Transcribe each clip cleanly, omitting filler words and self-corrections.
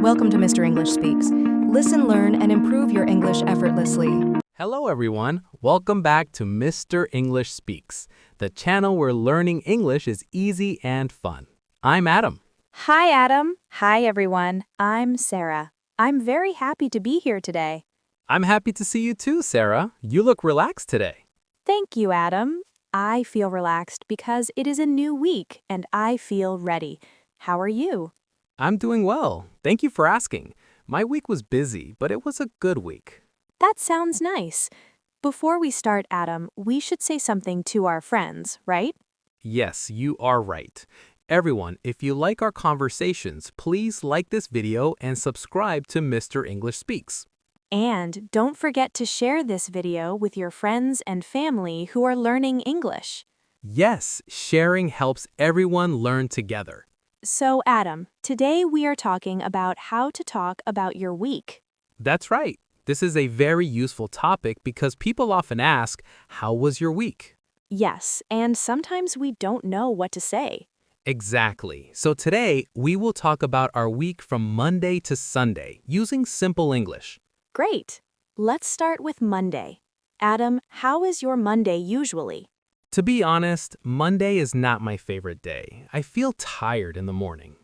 Welcome to Mr. English Speaks. Listen, learn, and improve your English effortlessly. Hello everyone, welcome back to Mr. English Speaks, the channel where learning English is easy and fun. I'm Adam. Hi, Adam. Hi, everyone. I'm Sarah. I'm very happy to be here today. I'm happy to see you too, Sarah. You look relaxed today. Thank you, Adam. I feel relaxed because it is a new week and I feel ready. How are you? I'm doing well. Thank you for asking. My week was busy, but it was a good week. That sounds nice. Before we start, Adam, we should say something to our friends, right? Yes, you are right. Everyone, if you like our conversations, please like this video and subscribe to Mr. English Speaks. And don't forget to share this video with your friends and family who are learning English. Yes, sharing helps everyone learn together. So, Adam, today we are talking about how to talk about your week. That's right. This is a very useful topic because people often ask, how was your week? Yes, and sometimes we don't know what to say. Exactly. So today, we will talk about our week from Monday to Sunday using simple English. Great. Let's start with Monday. Adam, how is your Monday usually? To be honest, Monday is not my favorite day. I feel tired in the morning.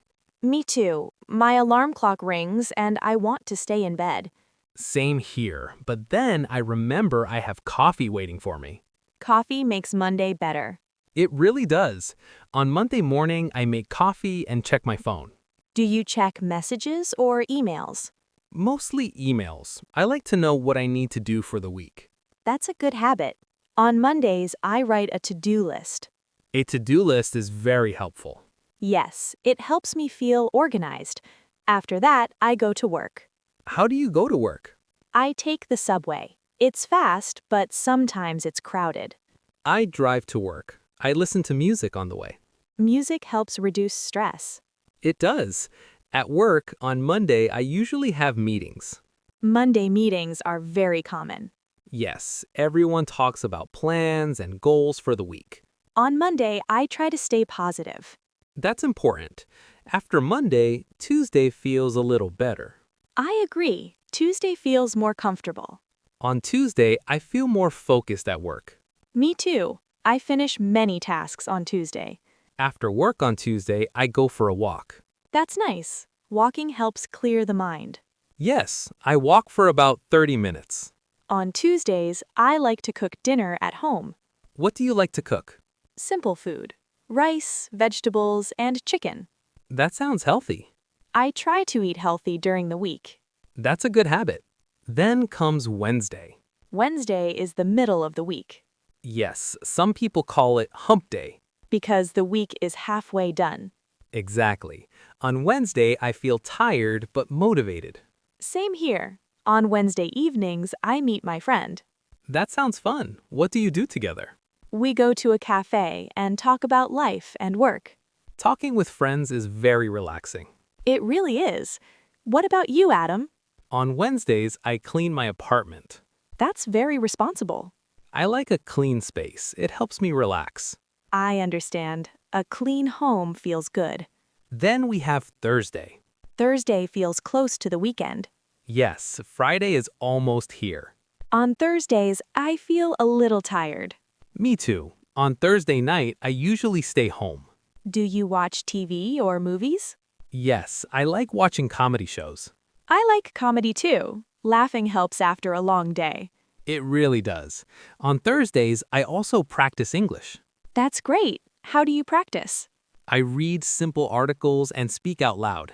Me too. My alarm clock rings and I want to stay in bed. Same here, but then I remember I have coffee waiting for me. Coffee makes Monday better. It really does. On Monday morning, I make coffee and check my phone. Do you check messages or emails? Mostly emails. I like to know what I need to do for the week. That's a good habit. On Mondays, I write a to-do list. A to-do list is very helpful. Yes, it helps me feel organized. After that, I go to work. How do you go to work? I take the subway. It's fast, but sometimes it's crowded. I drive to work. I listen to music on the way. Music helps reduce stress. It does. At work, on Monday, I usually have meetings. Monday meetings are very common. Yes, everyone talks about plans and goals for the week. On Monday, I try to stay positive. That's important. After Monday, Tuesday feels a little better. I agree. Tuesday feels more comfortable. On Tuesday, I feel more focused at work. Me too. I finish many tasks on Tuesday. After work on Tuesday, I go for a walk. That's nice. Walking helps clear the mind. Yes, I walk for about 30 minutes. On Tuesdays, I like to cook dinner at home. What do you like to cook? Simple food. Rice, vegetables, and chicken. That sounds healthy. I try to eat healthy during the week. That's a good habit. Then comes Wednesday. Wednesday is the middle of the week. Yes, some people call it hump day. Because the week is halfway done. Exactly. On Wednesday, I feel tired but motivated. Same here. On Wednesday evenings, I meet my friend. That sounds fun. What do you do together? We go to a cafe and talk about life and work. Talking with friends is very relaxing. It really is. What about you, Adam? On Wednesdays, I clean my apartment. That's very responsible. I like a clean space. It helps me relax. I understand. A clean home feels good. Then we have Thursday. Thursday feels close to the weekend. Yes, Friday is almost here. On Thursdays, I feel a little tired. Me too. On Thursday night, I usually stay home. Do you watch TV or movies? Yes, I like watching comedy shows. I like comedy too. Laughing helps after a long day. It really does. On Thursdays, I also practice English. That's great. How do you practice? I read simple articles and speak out loud.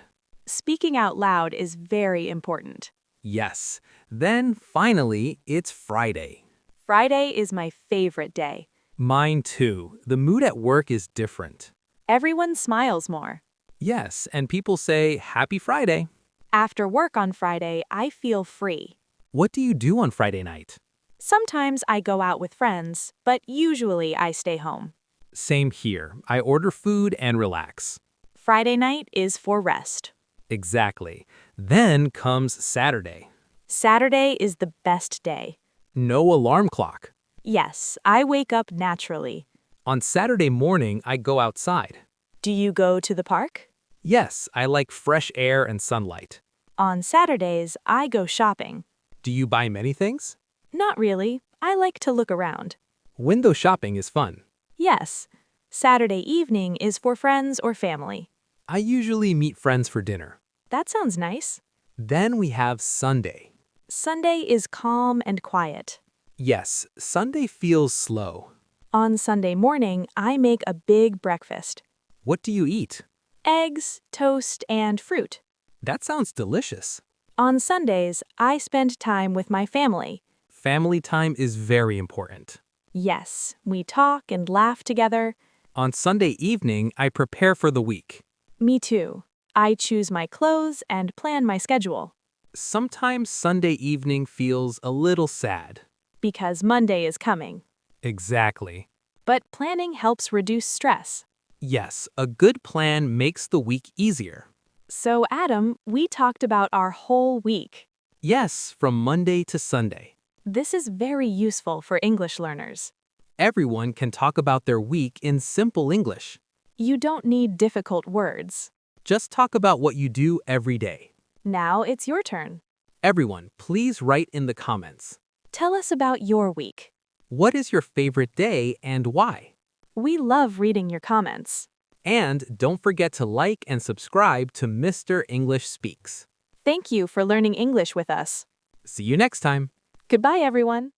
Speaking out loud is very important. Yes. Then, finally, it's Friday. Friday is my favorite day. Mine too. The mood at work is different. Everyone smiles more. Yes, and people say, Happy Friday. After work on Friday, I feel free. What do you do on Friday night? Sometimes I go out with friends, but usually I stay home. Same here. I order food and relax. Friday night is for rest. Exactly. Then comes Saturday. Saturday is the best day. No alarm clock. Yes, I wake up naturally. On Saturday morning, I go outside. Do you go to the park? Yes, I like fresh air and sunlight. On Saturdays, I go shopping. Do you buy many things? Not really. I like to look around. Window shopping is fun. Yes. Saturday evening is for friends or family. I usually meet friends for dinner. That sounds nice. Then we have Sunday. Sunday is calm and quiet. Yes, Sunday feels slow. On Sunday morning, I make a big breakfast. What do you eat? Eggs, toast, and fruit. That sounds delicious. On Sundays, I spend time with my family. Family time is very important. Yes, we talk and laugh together. On Sunday evening, I prepare for the week. Me too. I choose my clothes and plan my schedule. Sometimes Sunday evening feels a little sad. Because Monday is coming. Exactly. But planning helps reduce stress. Yes, a good plan makes the week easier. So, Adam, we talked about our whole week. Yes, from Monday to Sunday. This is very useful for English learners. Everyone can talk about their week in simple English. You don't need difficult words. Just talk about what you do every day. Now it's your turn. Everyone, please write in the comments. Tell us about your week. What is your favorite day and why? We love reading your comments. And don't forget to like and subscribe to Mr. English Speaks. Thank you for learning English with us. See you next time. Goodbye, everyone.